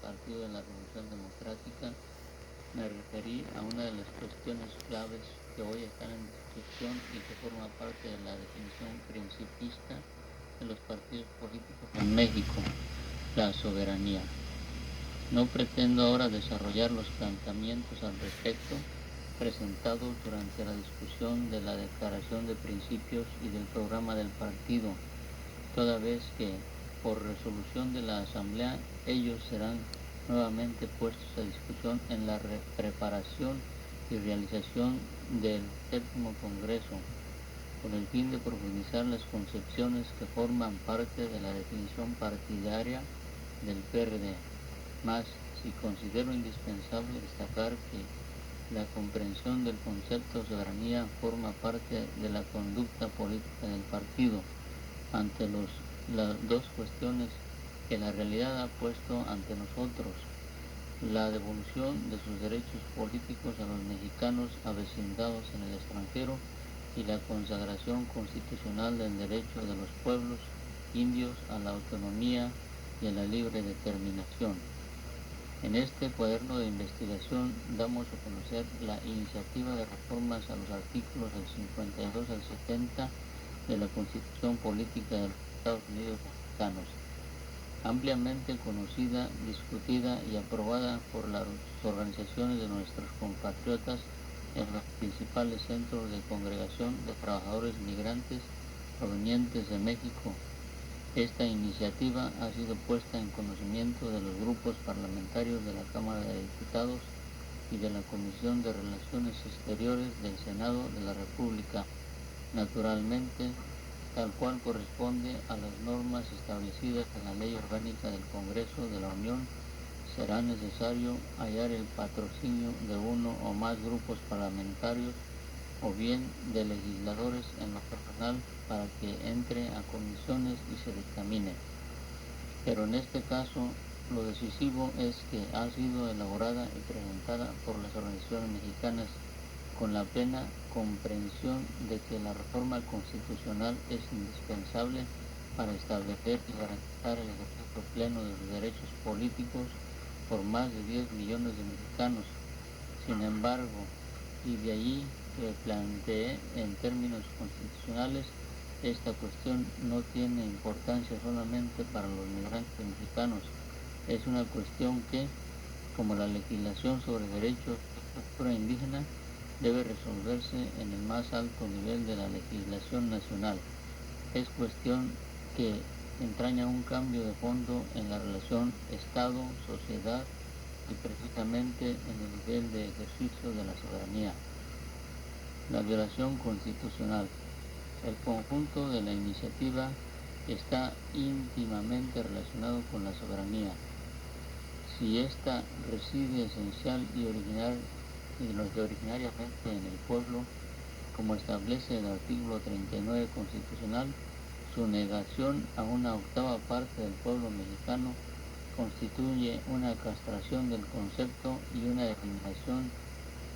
Partido de la Revolución Democrática, me referí a una de las cuestiones claves que hoy están en discusión y que forma parte de la definición principista de los partidos políticos en México, la soberanía. No pretendo ahora desarrollar los planteamientos al respecto presentados durante la discusión de la Declaración de Principios y del programa del partido, toda vez que, por resolución de la Asamblea, ellos serán nuevamente puestos a discusión en la preparación y realización del séptimo Congreso, con el fin de profundizar las concepciones que forman parte de la definición partidaria del PRD. Mas, si considero indispensable destacar que la comprensión del concepto de soberanía forma parte de la conducta política del partido ante las dos cuestiones que la realidad ha puesto ante nosotros: la devolución de sus derechos políticos a los mexicanos avecindados en el extranjero y la consagración constitucional del derecho de los pueblos indios a la autonomía y a la libre determinación. En este cuaderno de investigación damos a conocer la iniciativa de reformas a los artículos del 52 al 70 de la Constitución Política de los Estados Unidos Mexicanos, ampliamente conocida, discutida y aprobada por las organizaciones de nuestros compatriotas en los principales centros de congregación de trabajadores migrantes provenientes de México. Esta iniciativa ha sido puesta en conocimiento de los grupos parlamentarios de la Cámara de Diputados y de la Comisión de Relaciones Exteriores del Senado de la República. Naturalmente, tal cual corresponde a las normas establecidas en la Ley Orgánica del Congreso de la Unión, será necesario hallar el patrocinio de uno o más grupos parlamentarios o bien de legisladores en lo personal para que entre a comisiones y se dictamine. Pero en este caso, lo decisivo es que ha sido elaborada y presentada por las organizaciones mexicanas con la plena comprensión de que la reforma constitucional es indispensable para establecer y garantizar el ejercicio pleno de los derechos políticos por más de 10 millones de mexicanos. Sin embargo, y de allí que planteé en términos constitucionales, esta cuestión no tiene importancia solamente para los migrantes mexicanos. Es una cuestión que, como la legislación sobre derechos de cultura indígena, debe resolverse en el más alto nivel de la legislación nacional. Es cuestión que entraña un cambio de fondo en la relación Estado-sociedad y precisamente en el nivel de ejercicio de la soberanía. La violación constitucional. El conjunto de la iniciativa está íntimamente relacionado con la soberanía. Si ésta reside esencial y originariamente en el pueblo, como establece el artículo 39 constitucional, su negación a una octava parte del pueblo mexicano constituye una castración del concepto y una eliminación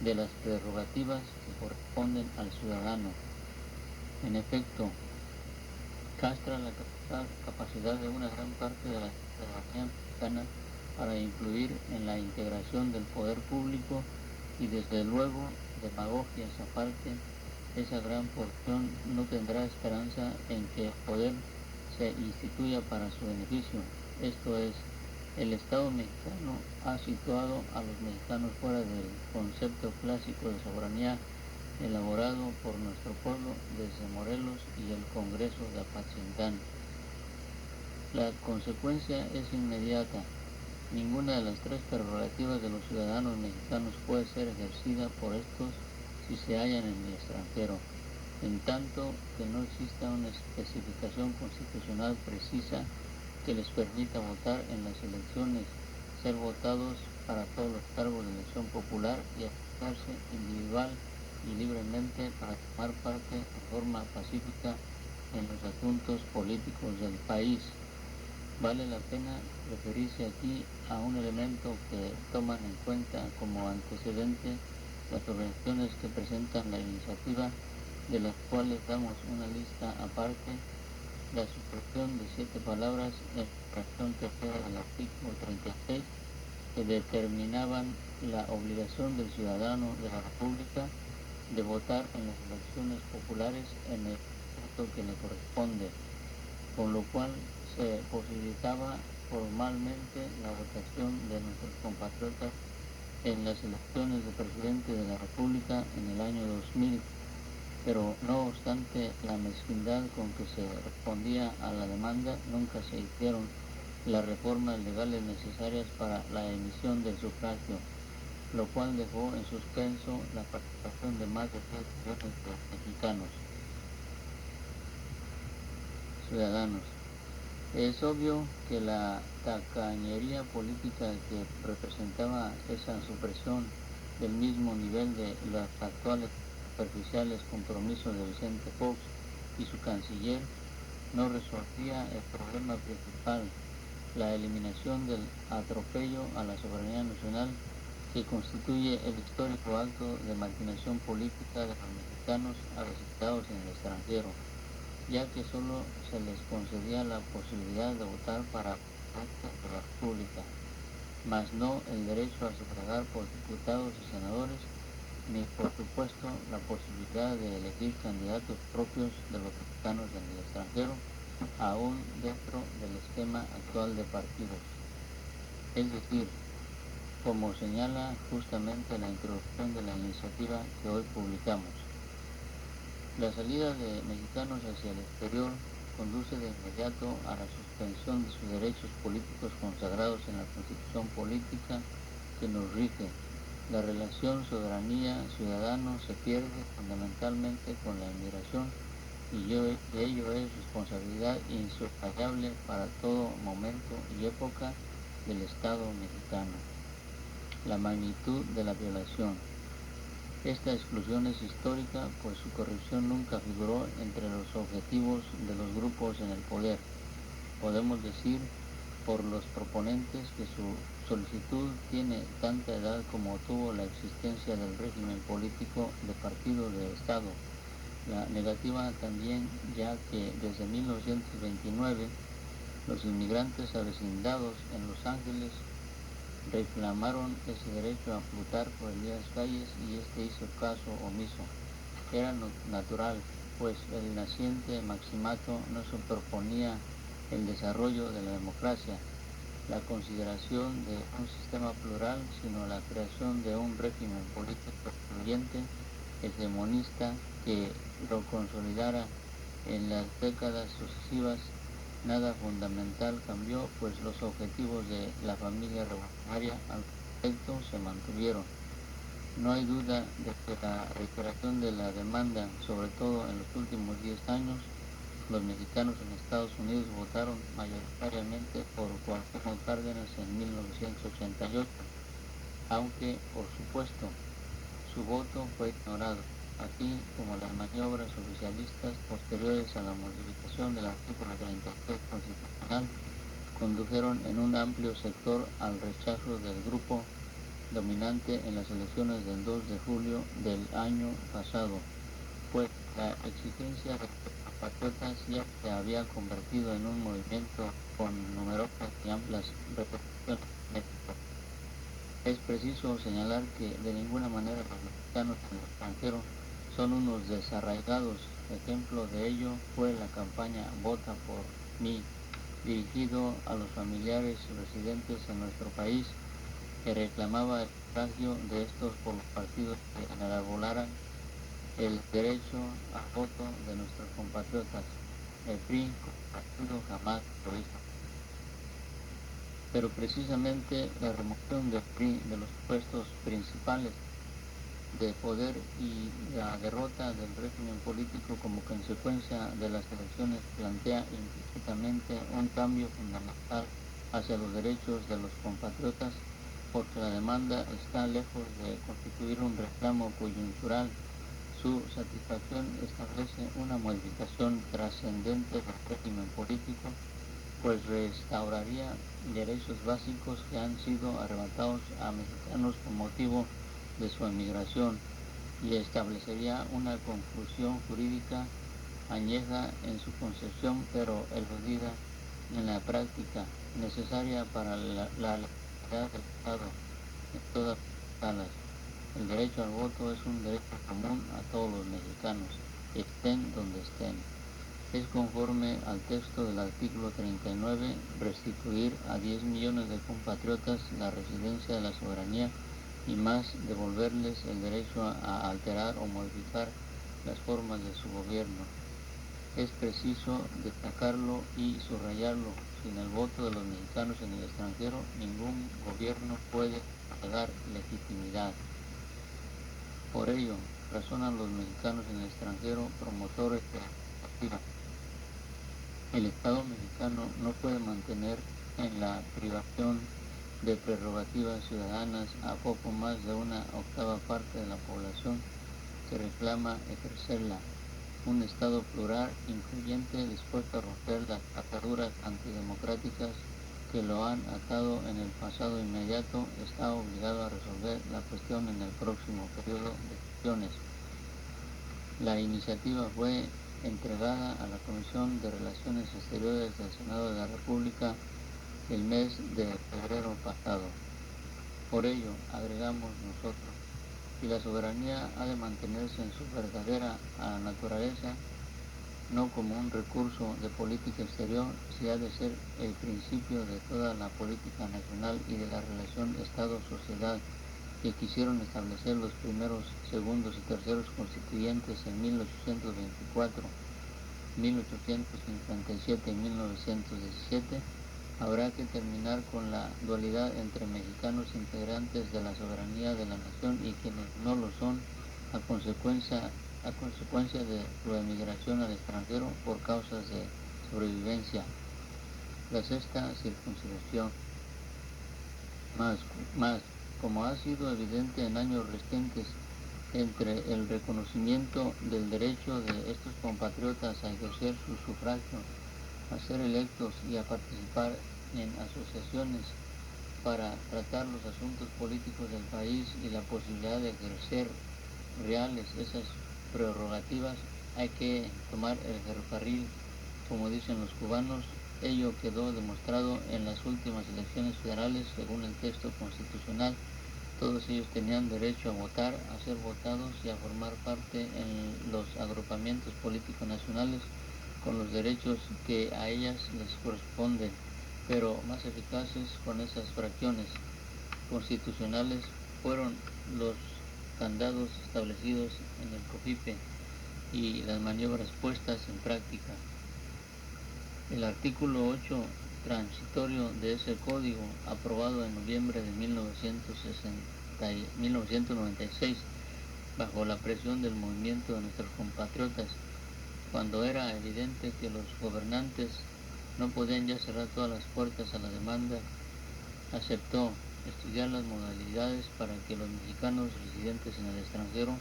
de las prerrogativas que corresponden al ciudadano. En efecto, castra la capacidad de una gran parte de la ciudadanía mexicana para influir en la integración del poder público y, desde luego, demagogias aparte, esa gran porción no tendrá esperanza en que el poder se instituya para su beneficio. Esto es, el Estado mexicano ha situado a los mexicanos fuera del concepto clásico de soberanía elaborado por nuestro pueblo desde Morelos y el Congreso de Apatzingán. La consecuencia es inmediata. Ninguna de las tres prerrogativas de los ciudadanos mexicanos puede ser ejercida por estos si se hallan en el extranjero, en tanto que no exista una especificación constitucional precisa que les permita votar en las elecciones, ser votados para todos los cargos de elección popular y aplicarse individual y libremente para tomar parte de forma pacífica en los asuntos políticos del país. Vale la pena referirse aquí a un elemento que toman en cuenta como antecedente las organizaciones que presentan la iniciativa, de las cuales damos una lista aparte: la supresión de 7 palabras en la fracción tercera del artículo 36 que determinaban la obligación del ciudadano de la República de votar en las elecciones populares en el distrito que le corresponde, con lo cual se posibilitaba formalmente la votación de nuestros compatriotas en las elecciones de presidente de la República en el año 2000, pero no obstante la mezquindad con que se respondía a la demanda, nunca se hicieron las reformas legales necesarias para la emisión del sufragio, lo cual dejó en suspenso la participación de más de 3 millones de mexicanos ciudadanos. Es obvio que la tacañería política que representaba esa supresión del mismo nivel de los actuales superficiales compromisos de Vicente Fox y su canciller no resolvía el problema principal, la eliminación del atropello a la soberanía nacional que constituye el histórico acto de marginación política de los mexicanos asignados en el extranjero, ya que solo se les concedía la posibilidad de votar para presidente de la República, mas no el derecho a sufragar por diputados y senadores, ni por supuesto la posibilidad de elegir candidatos propios de los mexicanos en el extranjero, aún dentro del esquema actual de partidos. Es decir, como señala justamente la introducción de la iniciativa que hoy publicamos, la salida de mexicanos hacia el exterior conduce de inmediato a la suspensión de sus derechos políticos consagrados en la Constitución política que nos rige. La relación soberanía-ciudadano se pierde fundamentalmente con la inmigración y ello es responsabilidad insoslayable para todo momento y época del Estado mexicano. La magnitud de la violación. Esta exclusión es histórica, pues su corrección nunca figuró entre los objetivos de los grupos en el poder. Podemos decir por los proponentes que su solicitud tiene tanta edad como tuvo la existencia del régimen político de partido de Estado. La negativa también, ya que desde 1929 los inmigrantes avecindados en Los Ángeles reclamaron ese derecho a Plutarco por Elías Calles y este hizo caso omiso. Era natural, pues el naciente maximato no se proponía el desarrollo de la democracia, la consideración de un sistema plural, sino la creación de un régimen político excluyente, hegemonista, que lo consolidara en las décadas sucesivas. Nada fundamental cambió, pues los objetivos de la familia revolucionaria al respecto se mantuvieron. No hay duda de que la reiteración de la demanda, sobre todo en los últimos 10 años, los mexicanos en Estados Unidos votaron mayoritariamente por Cuauhtémoc Cárdenas en 1988, aunque, por supuesto, su voto fue ignorado, así como las maniobras oficialistas posteriores a la modificación del artículo 33 constitucional condujeron en un amplio sector al rechazo del grupo dominante en las elecciones del 2 de julio del año pasado, pues la exigencia de los compatriotas ya se había convertido en un movimiento con numerosas y amplias repercusiones en México. Es preciso señalar que de ninguna manera los mexicanos en el extranjero son unos desarraigados. Ejemplo de ello fue la campaña Vota por mí, dirigido a los familiares residentes en nuestro país, que reclamaba el sufragio de estos por los partidos que enarbolaran el derecho al voto de nuestros compatriotas. El PRI como partido jamás lo hizo. Pero precisamente la remoción del PRI de los puestos principales de poder y la derrota del régimen político como consecuencia de las elecciones plantea implícitamente un cambio fundamental hacia los derechos de los compatriotas, porque la demanda está lejos de constituir un reclamo coyuntural. Su satisfacción establece una modificación trascendente del régimen político, pues restauraría derechos básicos que han sido arrebatados a mexicanos con motivo de su emigración y establecería una conclusión jurídica añeja en su concepción pero eludida en la práctica, necesaria para la seguridad del Estado en todas las escalas. El derecho al voto es un derecho común a todos los mexicanos, estén donde estén. Es conforme al texto del artículo 39 restituir a 10 millones de compatriotas la residencia de la soberanía y más devolverles el derecho a alterar o modificar las formas de su gobierno. Es preciso destacarlo y subrayarlo. Sin el voto de los mexicanos en el extranjero, ningún gobierno puede dar legitimidad. Por ello, razonan los mexicanos en el extranjero, promotores de la iniciativa. El Estado mexicano no puede mantener en la privación de prerrogativas ciudadanas a poco más de una octava parte de la población que reclama ejercerla. Un Estado plural, incluyente, dispuesto a romper las ataduras antidemocráticas que lo han atado en el pasado inmediato, está obligado a resolver la cuestión en el próximo periodo de sesiones. La iniciativa fue entregada a la Comisión de Relaciones Exteriores del Senado de la República el mes de febrero pasado. Por ello, agregamos nosotros, si la soberanía ha de mantenerse en su verdadera naturaleza, no como un recurso de política exterior, si ha de ser el principio de toda la política nacional y de la relación Estado-sociedad que quisieron establecer los primeros, segundos y terceros constituyentes en 1824, 1857 y 1917, habrá que terminar con la dualidad entre mexicanos integrantes de la soberanía de la nación y quienes no lo son a consecuencia de su emigración al extranjero por causas de sobrevivencia. La sexta circuncisión. Más, como ha sido evidente en años recientes, entre el reconocimiento del derecho de estos compatriotas a ejercer su sufragio, a ser electos y a participar en asociaciones para tratar los asuntos políticos del país y la posibilidad de ejercer reales esas prerrogativas, hay que tomar el ferrocarril, como dicen los cubanos. Ello quedó demostrado en las últimas elecciones federales. Según el texto constitucional, todos ellos tenían derecho a votar, a ser votados y a formar parte en los agrupamientos políticos nacionales con los derechos que a ellas les corresponden, pero más eficaces con esas fracciones constitucionales fueron los candados establecidos en el COFIPE y las maniobras puestas en práctica. El artículo 8 transitorio de ese código, aprobado en noviembre de 1996, bajo la presión del movimiento de nuestros compatriotas, cuando era evidente que los gobernantes no podían ya cerrar todas las puertas a la demanda, aceptó estudiar las modalidades para que los mexicanos residentes en el extranjero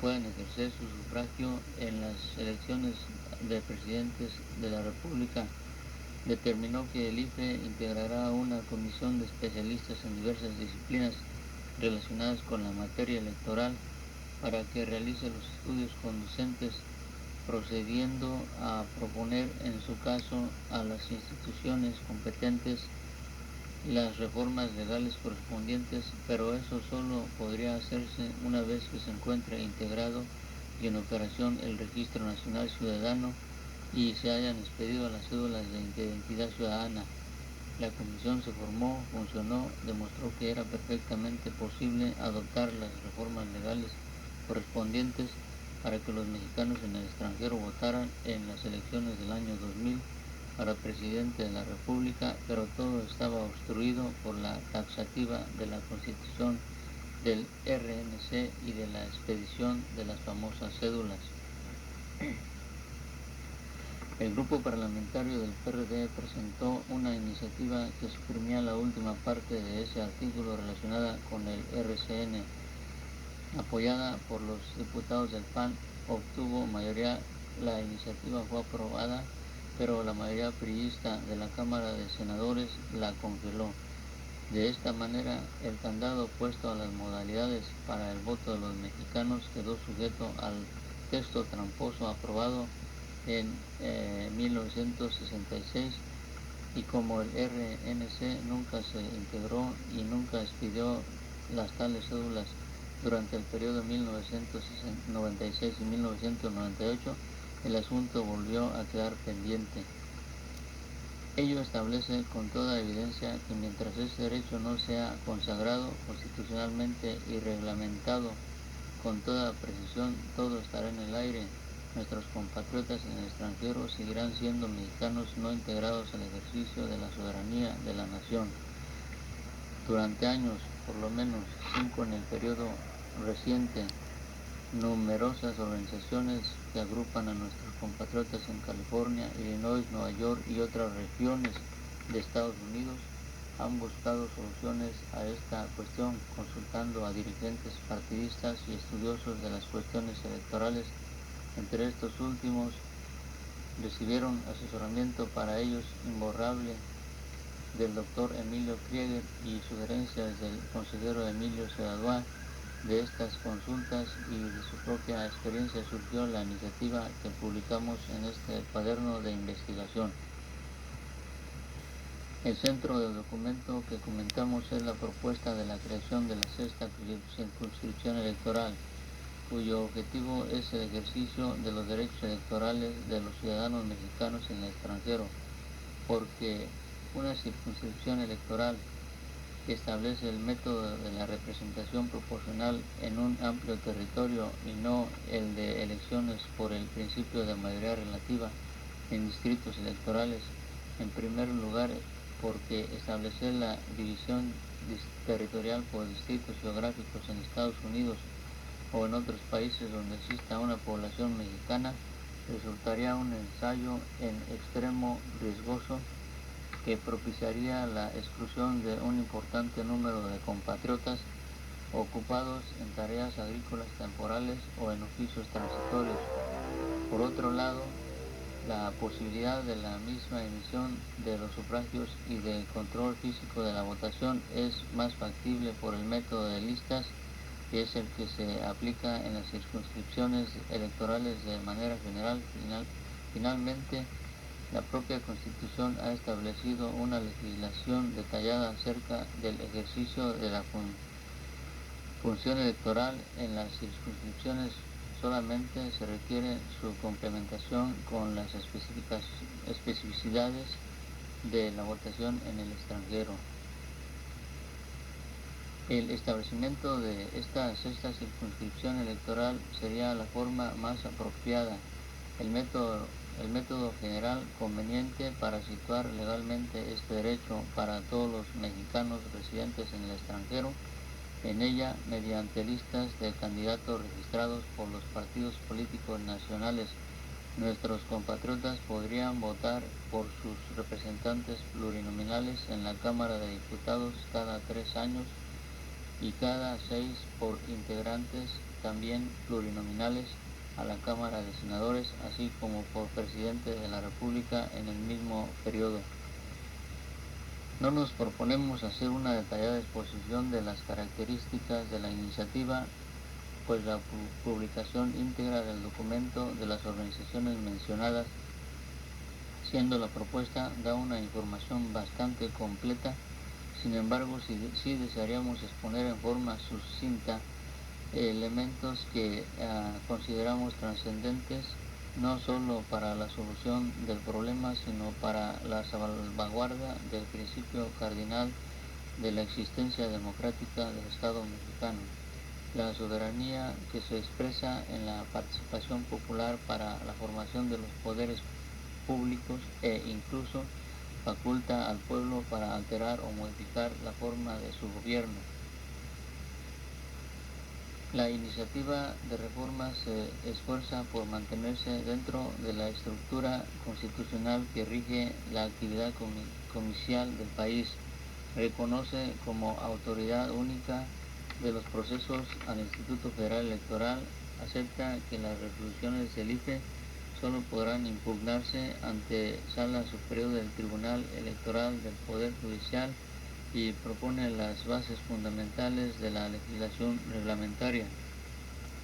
puedan ejercer su sufragio en las elecciones de presidentes de la República. Determinó que el IFE integrará una comisión de especialistas en diversas disciplinas relacionadas con la materia electoral para que realice los estudios conducentes, procediendo a proponer en su caso a las instituciones competentes las reformas legales correspondientes, pero eso solo podría hacerse una vez que se encuentre integrado y en operación el Registro Nacional Ciudadano y se hayan expedido las cédulas de identidad ciudadana. La comisión se formó, funcionó, demostró que era perfectamente posible adoptar las reformas legales correspondientes para que los mexicanos en el extranjero votaran en las elecciones del año 2000 para presidente de la República, pero todo estaba obstruido por la taxativa de la Constitución, del RNC y de la expedición de las famosas cédulas. El grupo parlamentario del PRD presentó una iniciativa que suprimía la última parte de ese artículo relacionada con el RCN. Apoyada por los diputados del PAN, obtuvo mayoría. La iniciativa fue aprobada, pero la mayoría priista de la Cámara de Senadores la congeló. De esta manera, el candado puesto a las modalidades para el voto de los mexicanos quedó sujeto al texto tramposo aprobado en 1966 y como el RNC nunca se integró y nunca expidió las tales cédulas durante el periodo 1996 y 1998, el asunto volvió a quedar pendiente. Ello establece con toda evidencia que mientras ese derecho no sea consagrado constitucionalmente y reglamentado con toda precisión, todo estará en el aire. Nuestros compatriotas en el extranjero seguirán siendo mexicanos no integrados al ejercicio de la soberanía de la nación. Durante años, por lo menos 5 en el periodo reciente, numerosas organizaciones que agrupan a nuestros compatriotas en California, Illinois, Nueva York y otras regiones de Estados Unidos han buscado soluciones a esta cuestión consultando a dirigentes partidistas y estudiosos de las cuestiones electorales. Entre estos últimos recibieron asesoramiento para ellos imborrable del doctor Emilio Krieger y sugerencias del consejero Emilio Sedaduá. De estas consultas y de su propia experiencia surgió la iniciativa que publicamos en este cuaderno de investigación. El centro del documento que comentamos es la propuesta de la creación de la sexta circunscripción electoral, cuyo objetivo es el ejercicio de los derechos electorales de los ciudadanos mexicanos en el extranjero, porque una circunscripción electoral que establece el método de la representación proporcional en un amplio territorio y no el de elecciones por el principio de mayoría relativa en distritos electorales. En primer lugar, porque establecer la división territorial por distritos geográficos en Estados Unidos o en otros países donde exista una población mexicana resultaría un ensayo en extremo riesgoso que propiciaría la exclusión de un importante número de compatriotas ocupados en tareas agrícolas temporales o en oficios transitorios. Por otro lado, la posibilidad de la misma emisión de los sufragios y del control físico de la votación es más factible por el método de listas, que es el que se aplica en las circunscripciones electorales de manera general. Finalmente, la propia Constitución ha establecido una legislación detallada acerca del ejercicio de la función electoral en las circunscripciones. Solamente se requiere su complementación con las especificidades de la votación en el extranjero. El establecimiento de esta sexta circunscripción electoral sería la forma más apropiada, el método general conveniente para situar legalmente este derecho para todos los mexicanos residentes en el extranjero en ella mediante listas de candidatos registrados por los partidos políticos nacionales. Nuestros compatriotas podrían votar por sus representantes plurinominales en la Cámara de Diputados cada 3 años y cada 6 por integrantes también plurinominales a la Cámara de Senadores, así como por presidente de la República en el mismo periodo. No nos proponemos hacer una detallada exposición de las características de la iniciativa, pues la publicación íntegra del documento de las organizaciones mencionadas, siendo la propuesta, da una información bastante completa. Sin embargo, sí desearíamos exponer en forma sucinta elementos que consideramos trascendentes no solo para la solución del problema, sino para la salvaguarda del principio cardinal de la existencia democrática del Estado mexicano, la soberanía que se expresa en la participación popular para la formación de los poderes públicos e incluso faculta al pueblo para alterar o modificar la forma de su gobierno. La iniciativa de reforma se esfuerza por mantenerse dentro de la estructura constitucional que rige la actividad comicial del país. Reconoce como autoridad única de los procesos al Instituto Federal Electoral, acepta que las resoluciones del IFE solo podrán impugnarse ante Sala Superior del Tribunal Electoral del Poder Judicial y propone las bases fundamentales de la legislación reglamentaria.